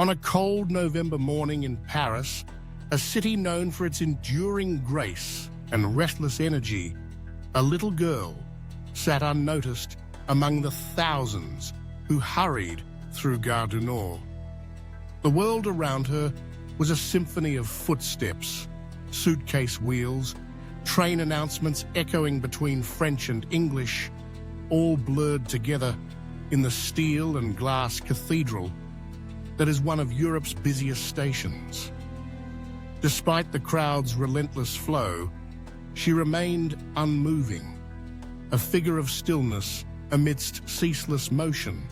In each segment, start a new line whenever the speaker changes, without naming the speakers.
On a cold November morning in Paris, a city known for its enduring grace and restless energy, a little girl sat unnoticed among the thousands who hurried through Gare du Nord. The world around her was a symphony of footsteps, suitcase wheels, train announcements echoing between French and English, all blurred together in the steel and glass cathedral that is one of Europe's busiest stations. Despite the crowd's relentless flow, she remained unmoving, a figure of stillness amidst ceaseless motion,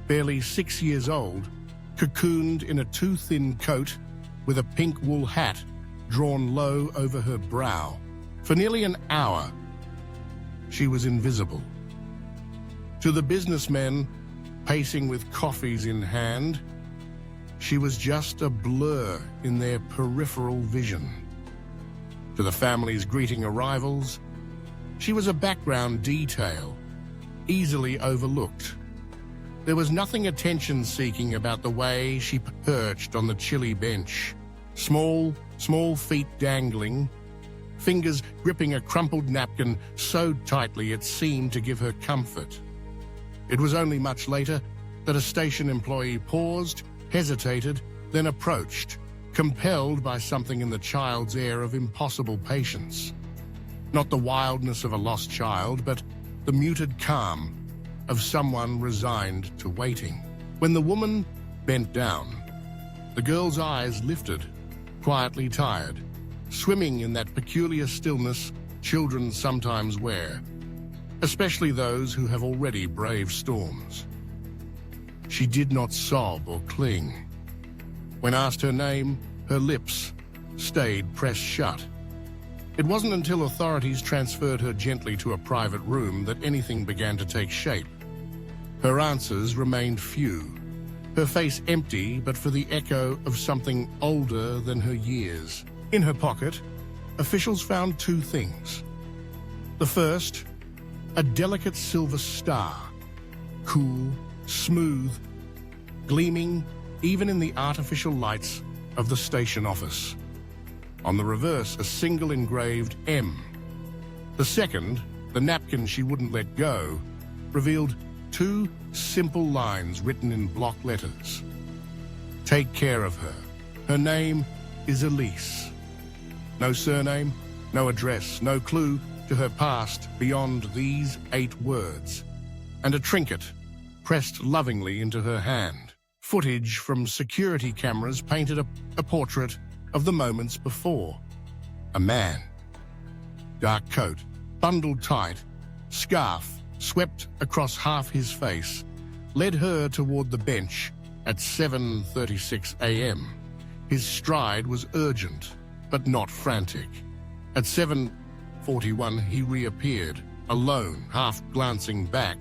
barely 6 years old, cocooned in a too-thin coat with a pink wool hat drawn low over her brow. For nearly an hour, she was invisible. To the businessmen pacing with coffees in hand, she was just a blur in their peripheral vision. To the families greeting arrivals, she was a background detail, easily overlooked. There was nothing attention-seeking about the way she perched on the chilly bench, small feet dangling, fingers gripping a crumpled napkin so tightly it seemed to give her comfort. It was only much later that a station employee paused, hesitated, then approached, compelled by something in the child's air of impossible patience. Not the wildness of a lost child, but the muted calm of someone resigned to waiting. When the woman bent down, the girl's eyes lifted, quietly tired, swimming in that peculiar stillness children sometimes wear, especially those who have already braved storms. She did not sob or cling. When asked her name, her lips stayed pressed shut. It wasn't until authorities transferred her gently to a private room that anything began to take shape. Her answers remained few, her face empty but for the echo of something older than her years. In her pocket, officials found two things. The first, a delicate silver star, cool, smooth, gleaming even in the artificial lights of the station office. On the reverse, a single engraved M. The second, the napkin she wouldn't let go, revealed two simple lines written in block letters. Take care of her. Her name is Elise. No surname, no address, no clue to her past beyond these 8 words. And a trinket pressed lovingly into her hand. Footage from security cameras painted a portrait of the moments before. A man. Dark coat, bundled tight, scarf swept across half his face, led her toward the bench at 7:36 a.m. His stride was urgent, but not frantic. At 7:41 he reappeared, alone, half glancing back,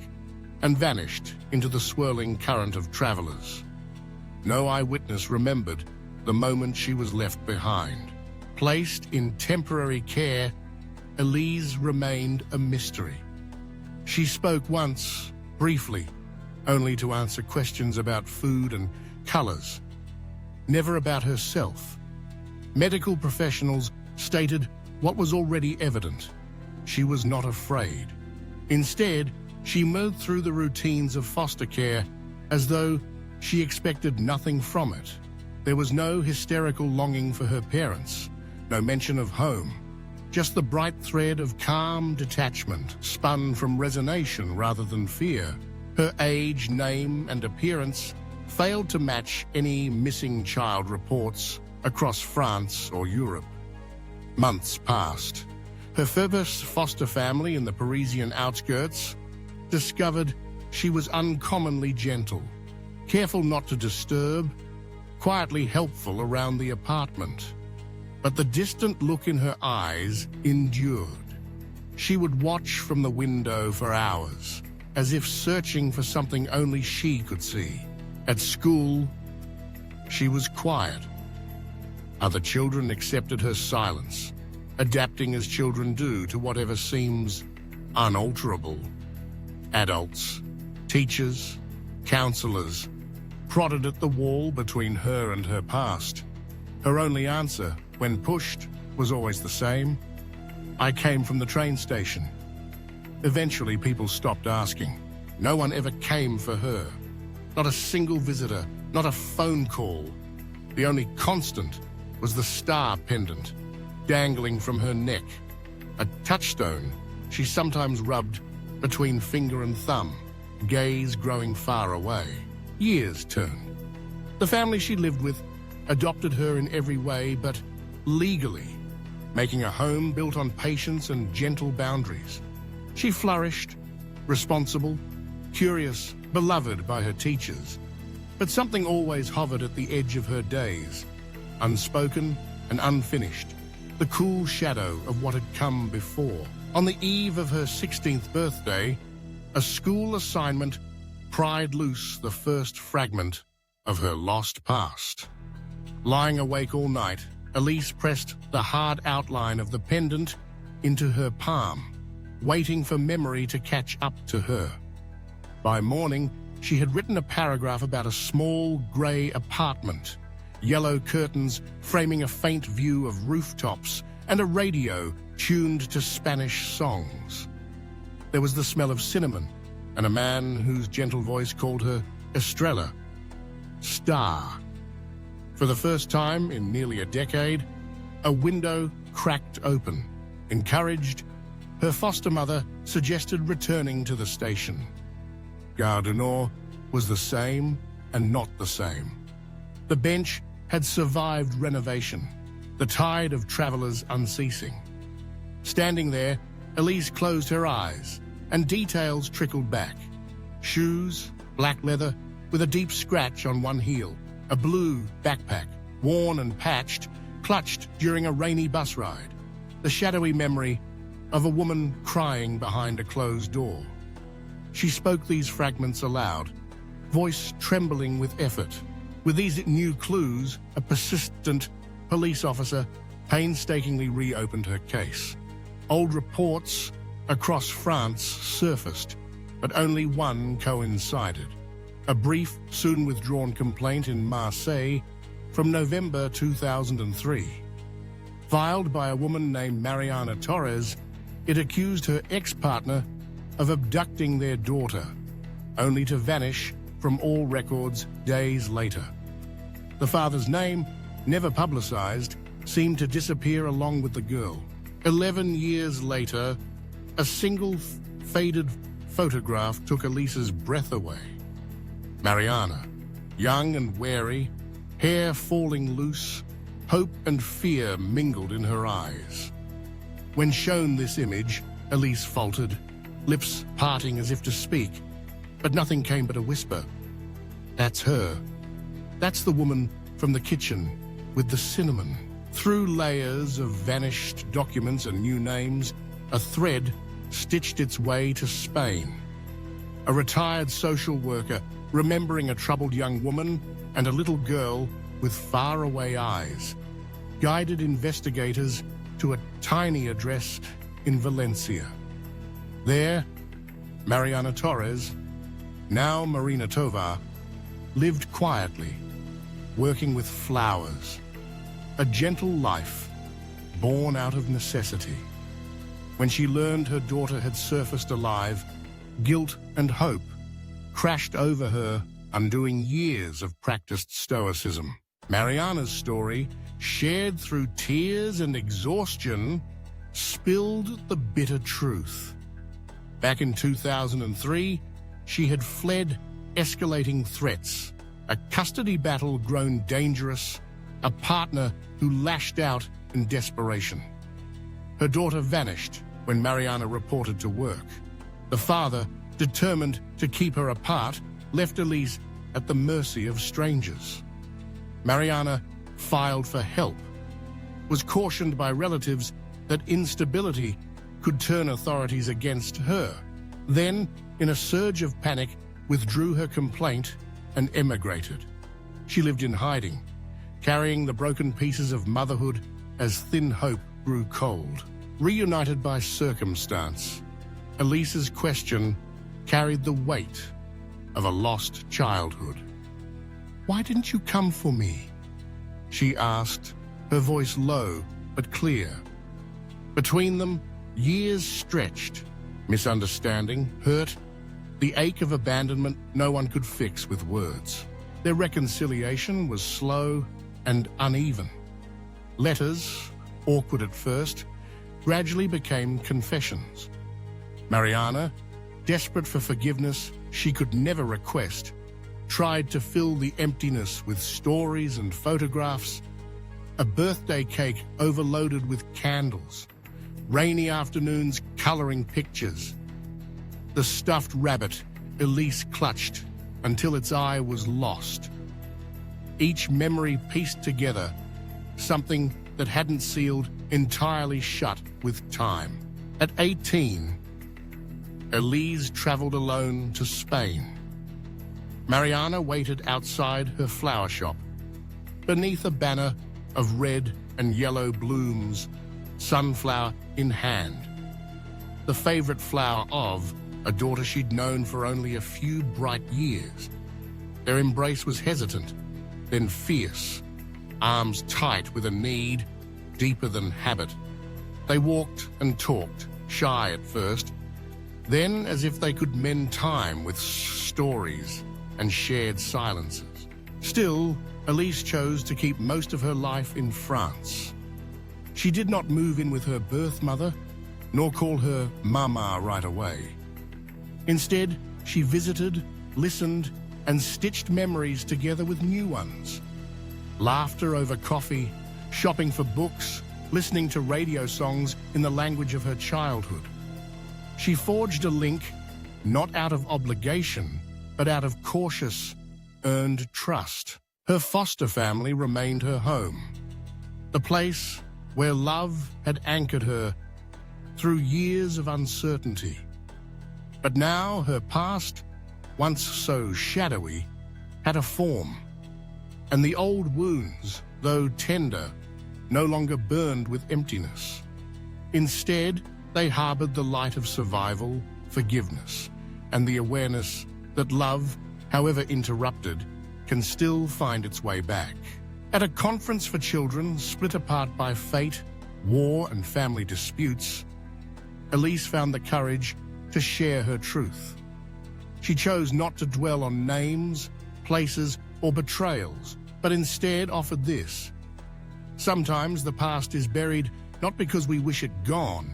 and vanished into the swirling current of travelers. No eyewitness remembered the moment she was left behind. Placed in temporary care, Elise remained a mystery. She spoke once, briefly, only to answer questions about food and colors, never about herself. Medical professionals stated what was already evident. She was not afraid. Instead, she moved through the routines of foster care as though she expected nothing from it. There was no hysterical longing for her parents, no mention of home, just the bright thread of calm detachment spun from resignation rather than fear. Her age, name, and appearance failed to match any missing child reports across France or Europe. Months passed. Her first foster family in the Parisian outskirts discovered she was uncommonly gentle, careful not to disturb, quietly helpful around the apartment. But the distant look in her eyes endured. She would watch from the window for hours, as if searching for something only she could see. At school, she was quiet. Other children accepted her silence, adapting as children do to whatever seems unalterable. Adults, teachers, counselors, prodded at the wall between her and her past. Her only answer, when pushed, was always the same: "I came from the train station." Eventually, people stopped asking. No one ever came for her. Not a single visitor, not a phone call. The only constant was the star pendant dangling from her neck, a touchstone she sometimes rubbed between finger and thumb, gaze growing far away. Years turned. The family she lived with adopted her in every way, but legally, making a home built on patience and gentle boundaries. She flourished, responsible, curious, beloved by her teachers. But something always hovered at the edge of her days, unspoken and unfinished, the cool shadow of what had come before. On the eve of her 16th birthday, a school assignment pried loose the first fragment of her lost past. Lying awake all night, Elise pressed the hard outline of the pendant into her palm, waiting for memory to catch up to her. By morning, she had written a paragraph about a small grey apartment, yellow curtains framing a faint view of rooftops, and a radio tuned to Spanish songs. There was the smell of cinnamon, and a man whose gentle voice called her Estrella, Star. For the first time in nearly a decade, a window cracked open. Encouraged, her foster mother suggested returning to the station. Gare du Nord was the same and not the same. The bench had survived renovation, the tide of travelers unceasing. Standing there, Elise closed her eyes, and details trickled back. Shoes, black leather, with a deep scratch on one heel, a blue backpack, worn and patched, clutched during a rainy bus ride. The shadowy memory of a woman crying behind a closed door. She spoke these fragments aloud, voice trembling with effort. With these new clues, a persistent police officer painstakingly reopened her case. Old reports across France surfaced, but only one coincided. A brief, soon withdrawn complaint in Marseille from November 2003. Filed by a woman named Mariana Torres, it accused her ex-partner of abducting their daughter, only to vanish from all records days later. The father's name, never publicized, seemed to disappear along with the girl. 11 years later, a single faded photograph took Elise's breath away. Mariana, young and wary, hair falling loose, hope and fear mingled in her eyes. When shown this image, Elise faltered, lips parting as if to speak, but nothing came but a whisper. "That's her. That's the woman from the kitchen with the cinnamon." Through layers of vanished documents and new names, a thread stitched its way to Spain. A retired social worker remembering a troubled young woman and a little girl with faraway eyes, guided investigators to a tiny address in Valencia. There, Mariana Torres, now Marina Tovar, lived quietly, working with flowers. A gentle life, born out of necessity. When she learned her daughter had surfaced alive, guilt and hope crashed over her, undoing years of practiced stoicism. Mariana's story, shared through tears and exhaustion, spilled the bitter truth. Back in 2003, she had fled escalating threats, a custody battle grown dangerous, a partner who lashed out in desperation. Her daughter vanished when Mariana reported to work. The father, determined to keep her apart, left Elise at the mercy of strangers. Mariana filed for help, was cautioned by relatives that instability could turn authorities against her, then, in a surge of panic, withdrew her complaint and emigrated. She lived in hiding, carrying the broken pieces of motherhood as thin hope grew cold. Reunited by circumstance, Elise's question carried the weight of a lost childhood. "Why didn't you come for me?" she asked, her voice low but clear. Between them, years stretched. Misunderstanding, hurt, the ache of abandonment no one could fix with words. Their reconciliation was slow and uneven. Letters, awkward at first, gradually became confessions. Mariana, desperate for forgiveness she could never request, tried to fill the emptiness with stories and photographs, a birthday cake overloaded with candles, rainy afternoons coloring pictures. The stuffed rabbit Elise clutched until its eye was lost. Each memory pieced together, something that hadn't sealed entirely shut with time. At 18, Elise traveled alone to Spain. Mariana waited outside her flower shop, beneath a banner of red and yellow blooms, sunflower in hand. The favorite flower of a daughter she'd known for only a few bright years. Their embrace was hesitant, then fierce, arms tight with a need deeper than habit. They walked and talked, shy at first, then as if they could mend time with stories and shared silences. Still, Elise chose to keep most of her life in France. She did not move in with her birth mother, nor call her Mama right away. Instead, she visited, listened, and stitched memories together with new ones. Laughter over coffee, shopping for books, listening to radio songs in the language of her childhood. She forged a link, not out of obligation, but out of cautious, earned trust. Her foster family remained her home, the place where love had anchored her through years of uncertainty. But now her past, once so shadowy, had a form, and the old wounds, though tender, no longer burned with emptiness. Instead, they harbored the light of survival, forgiveness, and the awareness that love, however interrupted, can still find its way back. At a conference for children split apart by fate, war, and family disputes, Elise found the courage to share her truth. She chose not to dwell on names, places, or betrayals, but instead offered this. Sometimes the past is buried not because we wish it gone,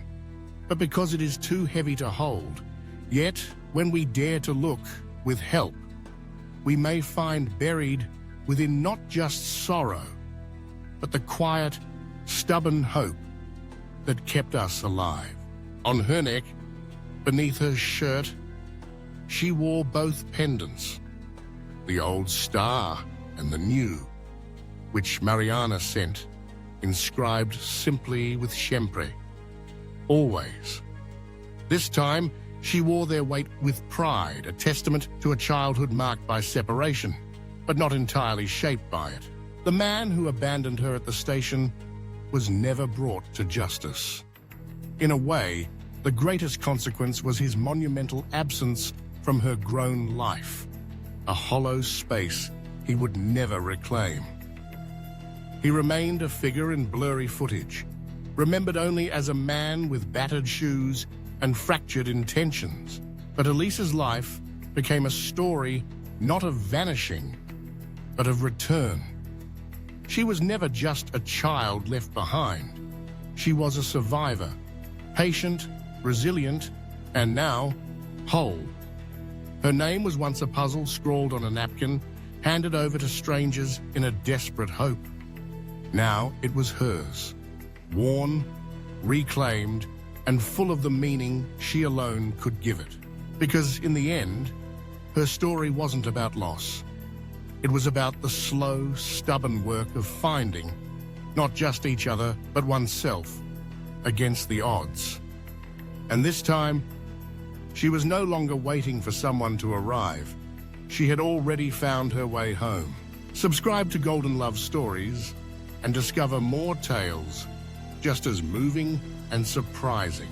but because it is too heavy to hold. Yet, when we dare to look with help, we may find buried within not just sorrow, but the quiet, stubborn hope that kept us alive. On her neck, beneath her shirt, she wore both pendants, the old star and the new, which Mariana sent, inscribed simply with Siempre, always. This time, she wore their weight with pride, a testament to a childhood marked by separation, but not entirely shaped by it. The man who abandoned her at the station was never brought to justice. In a way, the greatest consequence was his monumental absence from her grown life, a hollow space he would never reclaim. He remained a figure in blurry footage, remembered only as a man with battered shoes and fractured intentions. But Elise's life became a story not of vanishing, but of return. She was never just a child left behind. She was a survivor, patient, resilient, and now whole. Her name was once a puzzle scrawled on a napkin, handed over to strangers in a desperate hope. Now it was hers, worn, reclaimed, and full of the meaning she alone could give it. Because in the end, her story wasn't about loss. It was about the slow, stubborn work of finding not just each other, but oneself against the odds. And this time, she was no longer waiting for someone to arrive. She had already found her way home. Subscribe to Golden Love Stories and discover more tales just as moving and surprising.